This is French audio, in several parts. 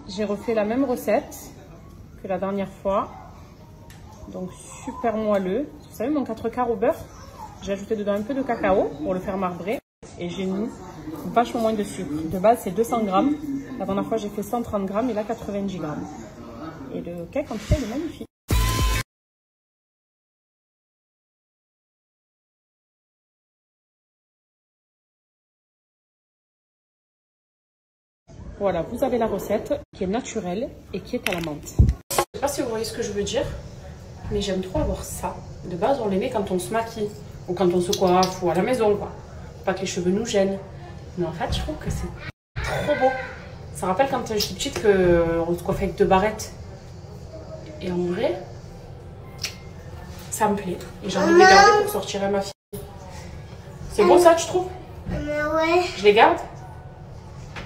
J'ai refait la même recette que la dernière fois. Donc super moelleux. Vous savez, mon 4 quarts au beurre, j'ai ajouté dedans un peu de cacao pour le faire marbrer. Et j'ai mis vachement moins de sucre. De base, c'est 200 grammes. La dernière fois, j'ai fait 130 grammes et là, 90 grammes. Et le cake, en tout cas, il est magnifique. Voilà, vous avez la recette qui est naturelle et qui est à la menthe. Je sais pas si vous voyez ce que je veux dire, mais j'aime trop avoir ça. De base, on les met quand on se maquille ou quand on se coiffe ou à la maison, quoi. Pas que les cheveux nous gênent. Mais en fait, je trouve que c'est trop beau. Ça rappelle quand j'étais petite qu'on se coiffait avec 2 barrettes. Et en vrai, ça me plaît. Et j'ai envie de les garder pour sortir à ma fille. C'est beau ça, tu trouves? Ouais. Je les garde?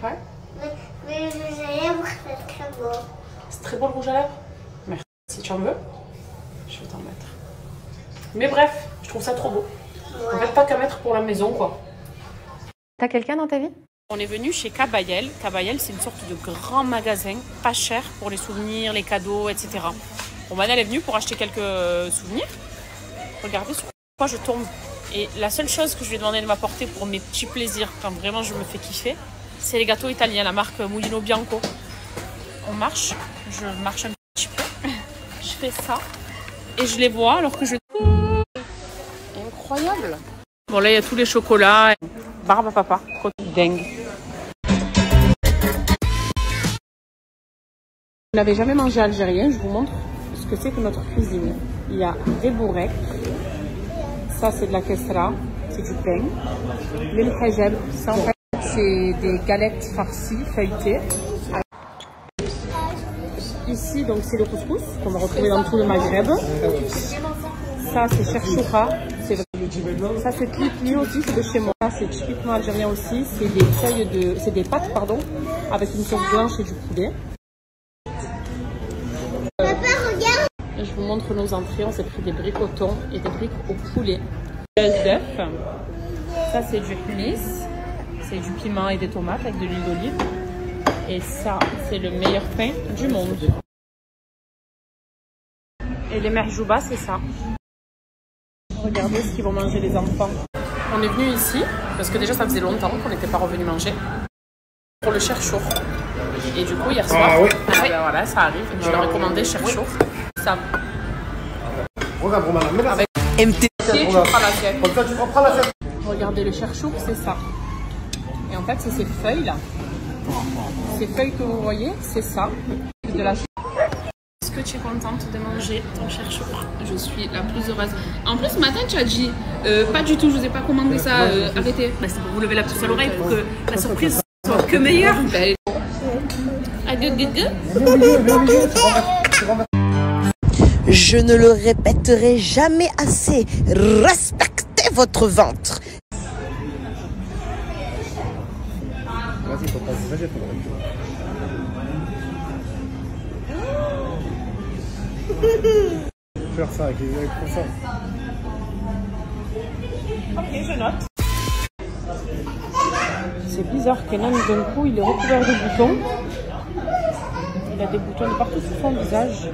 Ouais. Mais le rouge à lèvres, c'est très beau. C'est très beau le rouge à lèvres? Merci. Si tu en veux, je vais t'en mettre. Mais bref, je trouve ça trop beau. Ouais. En fait, pas qu'à mettre pour la maison, quoi. T'as quelqu'un dans ta vie? On est venu chez Cabayel. Cabayel, c'est une sorte de grand magasin, pas cher pour les souvenirs, les cadeaux, etc. Bon, Manel est venue pour acheter quelques souvenirs. Regardez sur quoi je tombe. Et la seule chose que je lui ai demandé de m'apporter pour mes petits plaisirs, quand vraiment je me fais kiffer, c'est les gâteaux italiens, la marque Mulino Bianco. On marche, je marche un petit peu, je fais ça et je les vois alors que je... Incroyable. Bon là il y a tous les chocolats. Barbe à papa, trop dingue. Vous n'avez jamais mangé algérien, je vous montre ce que c'est que notre cuisine. Il y a des bourrecs, ça c'est de la kessra, c'est du pain. Les mhajab, ça en fait c'est des galettes farcies, feuilletées. Ici donc c'est le couscous qu'on va retrouver dans tout le Maghreb. Ça c'est cherchouka, ça c'est pli aussi, c'est de chez moi. Ça c'est typiquement algérien aussi, c'est des feuilles de, c'est des pâtes pardon, avec une sauce blanche et du poulet. Et je vous montre nos entrées, on s'est pris des briques au thon et des briques au poulet. D'œuf, ça c'est du hummus, c'est du piment et des tomates avec de l'huile d'olive. Et ça c'est le meilleur pain du monde. Et les merjouba c'est ça. Regardez ce qu'ils vont manger les enfants. On est venu ici parce que déjà ça faisait longtemps qu'on n'était pas revenu manger pour le cherchour. Et du coup hier soir, ben voilà ça arrive. Je leur ai commandé cherchour. Ça. Avec MT. Tu prends l'assiette. Comme ça tu prends l'assiette. Regardez le cherchour c'est ça. Et en fait c'est ces feuilles là. Ces feuilles que vous voyez c'est ça. De la. Est-ce que tu es contente de manger ton cherchour? Je suis la plus heureuse. En plus, ce matin, tu as dit pas du tout, je vous ai pas commandé ça, arrêtez. Bah, c'est pour vous lever la puce à l'oreille pour que la surprise soit que meilleure. Je ne le répéterai jamais assez. Respectez votre ventre. Vas-y, faut passer, vas-y, faut faire ça avec ça. Ok, je note. C'est bizarre qu'Enan d'un coup il est recouvert de boutons. Il a des boutons de partout sur son visage.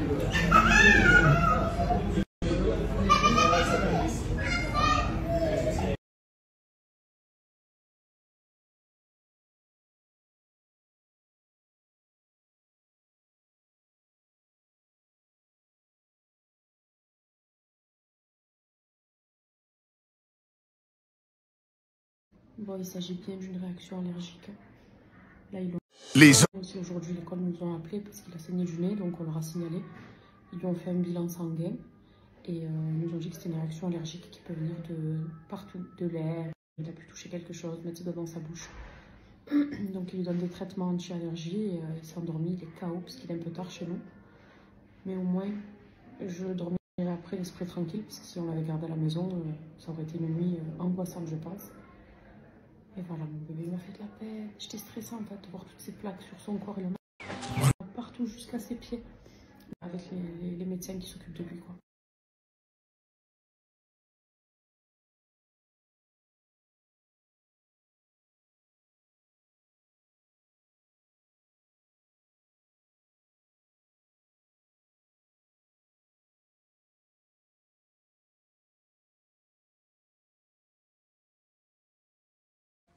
Bon, il s'agit bien d'une réaction allergique. Là, ils l'ont. Aussi aujourd'hui, l'école nous ont appelé parce qu'il a saigné du nez, donc on leur a signalé. Ils lui ont fait un bilan sanguin et ils nous ont dit que c'était une réaction allergique qui peut venir de partout, de l'air. Il a pu toucher quelque chose, mettre ça dans sa bouche. Donc il lui donne des traitements anti-allergie et il s'est endormi, il est KO parce qu'il est un peu tard chez nous. Mais au moins, je dormirai après l'esprit tranquille parce que si on l'avait gardé à la maison, ça aurait été une nuit angoissante, je pense. Et voilà, mon bébé m'a fait de la peine. J'étais stressée en fait de voir toutes ces plaques sur son corps. Il en a partout jusqu'à ses pieds. Avec les médecins qui s'occupent de lui, quoi.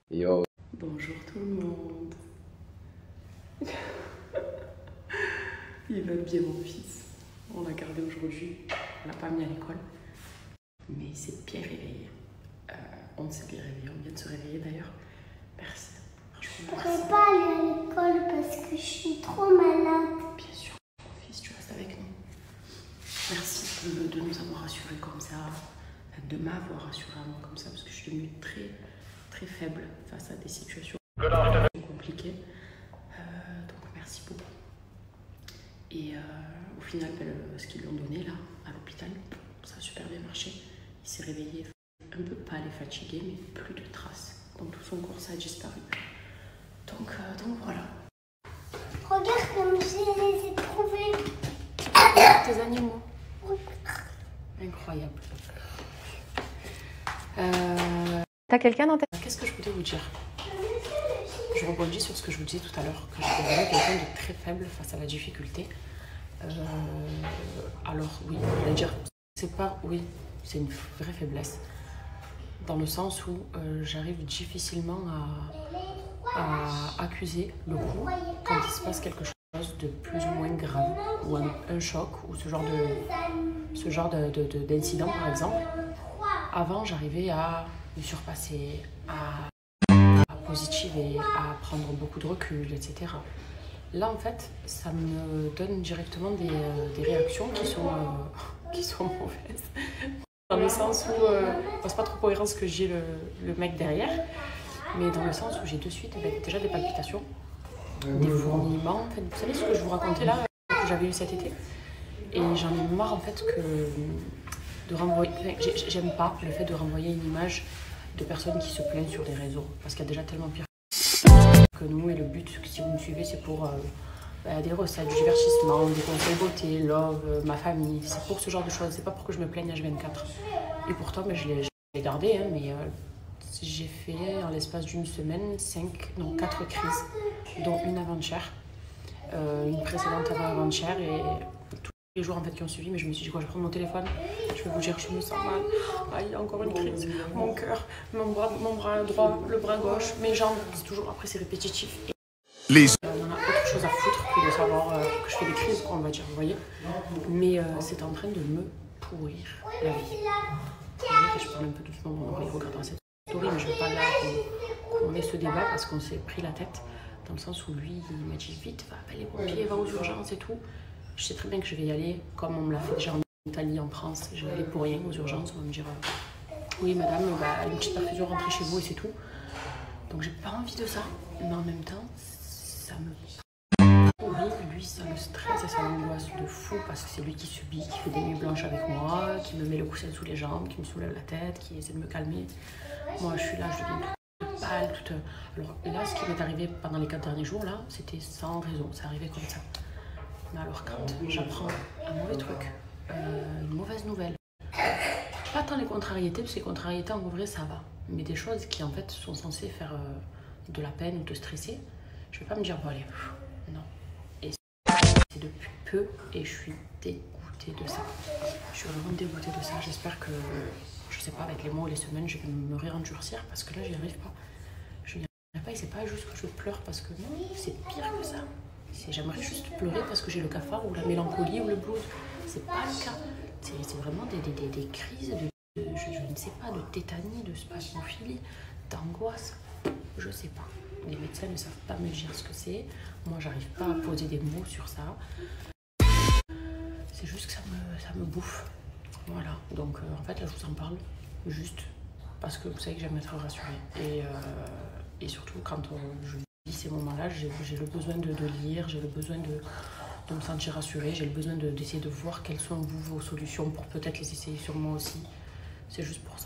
Yo. Bonjour tout le monde. Il va bien mon fils. On l'a gardé aujourd'hui. On l'a pas mis à l'école. Mais il s'est bien réveillé. On s'est bien réveillé. On vient de se réveiller d'ailleurs. Merci. Je ne pourrais pas aller à l'école parce que je suis trop malade. Bien sûr, mon fils, tu restes avec nous. Merci de nous avoir rassurés comme ça. De m'avoir rassuré comme ça parce que je suis devenue très faible face à des situations compliquées. Donc merci beaucoup. Et au final, ce qu'ils lui ont donné là, à l'hôpital, ça a super bien marché. Il s'est réveillé un peu pâle et fatigué, mais plus de traces. Donc tout son corps, ça a disparu. Donc voilà. Regarde comme je les ai trouvés. Tes animaux. Incroyable. T'as quelqu'un dans ta... Qu'est-ce que je voulais vous dire? Je rebondis sur ce que je vous disais tout à l'heure, que j'étais vraiment quelqu'un de très faible face à la difficulté. Alors oui, je voulais dire, c'est pas... Oui, c'est une vraie faiblesse. Dans le sens où j'arrive difficilement à accuser le coup quand il se passe quelque chose de plus ou moins grave, ou un choc, ou ce genre d'incident par exemple. Avant, j'arrivais à me surpasser, à positiver, à prendre beaucoup de recul, etc. Là, en fait, ça me donne directement des réactions qui sont mauvaises. Dans le sens où, c'est pas trop cohérent ce que j'ai le mec derrière, mais dans le sens où j'ai de suite déjà des palpitations, des fourmillements. En fait, vous savez ce que je vous racontais là, que j'avais eu cet été? Et j'en ai marre en fait de renvoyer. J'aime pas le fait de renvoyer une image de personnes qui se plaignent sur des réseaux, parce qu'il y a déjà tellement pire que nous, et le but, si vous me suivez, c'est pour des recettes, du divertissement, des conseils beauté, love, ma famille. C'est pour ce genre de choses, c'est pas pour que je me plaigne H24. Et pourtant, je l'ai gardé, hein, mais j'ai fait en l'espace d'une semaine 4 crises, dont une avant-hier, une précédente avant-hier, et tous les jours en fait qui ont suivi. Mais je me suis dit quoi, je vais prendre mon téléphone, je vais vous dire que je me sens mal. Ah, il y a encore une crise, mon cœur, mon bras droit, le bras gauche, mes jambes, c'est toujours, après c'est répétitif. Et on en a autre chose à foutre que de savoir que je fais des crises, on va dire, vous voyez. Mais c'est en train de me pourrir la vie. Et je parle un peu doucement, mon oreille regardant cette story, mais je ne veux pas là qu'on ait ce débat parce qu'on s'est pris la tête. Dans le sens où lui, il m'a dit vite, va appeler les pompiers, va aux urgences et tout. Je sais très bien que je vais y aller, comme on me l'a fait déjà en Italie, en France. Je vais aller pour rien aux urgences, on va me dire oui madame, une petite perfusion, rentrez chez vous et c'est tout. Donc j'ai pas envie de ça, mais en même temps, ça me pourrit. Lui, ça me stresse et ça m'angoisse de fou parce que c'est lui qui subit, qui fait des nuits blanches avec moi, qui me met le coussin sous les jambes, qui me soulève la tête, qui essaie de me calmer. Moi je suis là, je deviens toute pâle, toute... Alors là, ce qui m'est arrivé pendant les 4 derniers jours, là, c'était sans raison, c'est arrivé comme ça. Mais alors quand j'apprends un mauvais truc, une mauvaise nouvelle, pas tant les contrariétés, parce que les contrariétés en vrai ça va, mais des choses qui en fait sont censées faire de la peine ou te stresser, je vais pas me dire bon allez, non. Et c'est depuis peu et je suis dégoûtée de ça. Je suis vraiment dégoûtée de ça. J'espère que, je sais pas, avec les mois ou les semaines, je vais me réendurcir parce que là j'y arrive pas. Je n'y arrive pas et c'est pas juste que je pleure parce que non, c'est pire que ça. J'aimerais juste pleurer parce que j'ai le cafard ou la mélancolie ou le blues. C'est pas le cas. C'est vraiment des crises je ne sais pas, de tétanie, de spasmophilie, d'angoisse. Je sais pas. Les médecins ne savent pas me dire ce que c'est. Moi, j'arrive pas à poser des mots sur ça. C'est juste que ça me bouffe. Voilà. Donc, en fait, là, je vous en parle juste parce que vous savez que j'aime être rassurée. Et surtout, quand je vis ces moments-là, j'ai le besoin de lire, j'ai le besoin de me sentir rassurée, j'ai le besoin d'essayer de voir quelles sont vos solutions pour peut-être les essayer sur moi aussi. C'est juste pour ça.